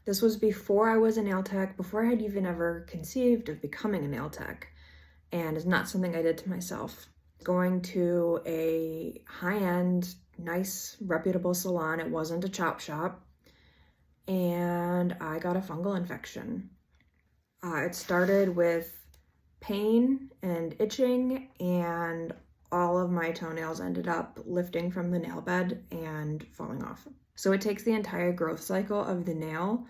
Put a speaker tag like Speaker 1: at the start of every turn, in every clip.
Speaker 1: This was before I was a nail tech, before I had even ever conceived of becoming a nail tech, and it's not something I did to myself. Going to a high-end, nice, reputable salon, it wasn't a chop shop, and I got a fungal infection. It started with pain and itching, and all of my toenails ended up lifting from the nail bed and falling off. So it takes the entire growth cycle of the nail,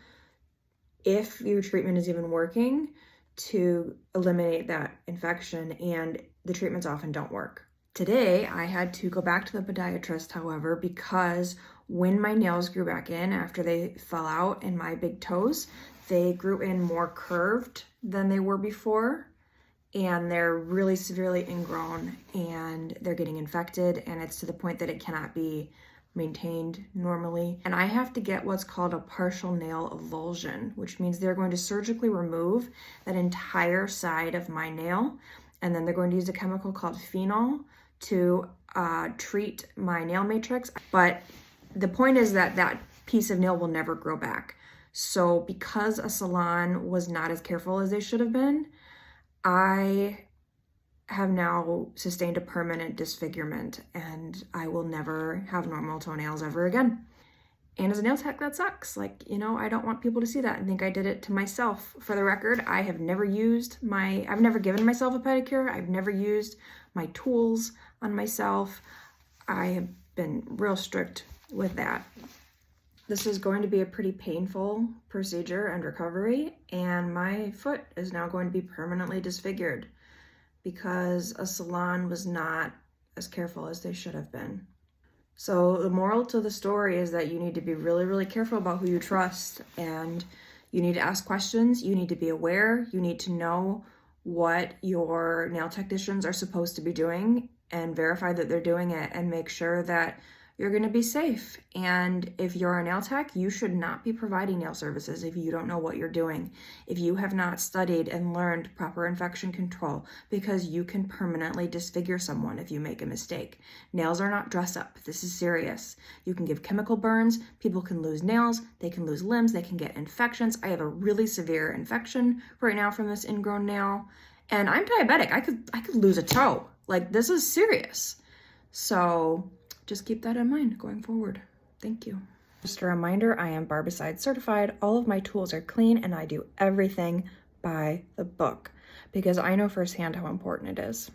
Speaker 1: if your treatment is even working, to eliminate that infection, and the treatments often don't work. Today, I had to go back to the podiatrist, however, because when my nails grew back in after they fell out in my big toes, they grew in more curved than they were before, and they're really severely ingrown, and they're getting infected, and it's to the point that it cannot be maintained normally. And I have to get what's called a partial nail avulsion, which means they're going to surgically remove that entire side of my nail, and then they're going to use a chemical called phenol to treat my nail matrix. But the point is that that piece of nail will never grow back. So because a salon was not as careful as they should have been, I have now sustained a permanent disfigurement, and I will never have normal toenails ever again. And as a nail tech, that sucks. Like, you know, I don't want people to see that and think I did it to myself. For the record, I have never I've never given myself a pedicure. I've never used my tools on myself. I have been real strict with that. This is going to be a pretty painful procedure and recovery, and my foot is now going to be permanently disfigured because a salon was not as careful as they should have been. So the moral to the story is that you need to be really, really careful about who you trust, and you need to ask questions, you need to be aware, you need to know what your nail technicians are supposed to be doing and verify that they're doing it, and make sure that you're going to be safe. And if you're a nail tech, you should not be providing nail services if you don't know what you're doing, if you have not studied and learned proper infection control, because you can permanently disfigure someone if you make a mistake. Nails are not dress up. This is serious. You can give chemical burns, people can lose nails, they can lose limbs, they can get infections. I have a really severe infection right now from this ingrown nail, and I'm diabetic. I could lose a toe. Like, this is serious. So just keep that in mind going forward. Thank you. Just a reminder, I am Barbicide certified. All of my tools are clean, and I do everything by the book because I know firsthand how important it is.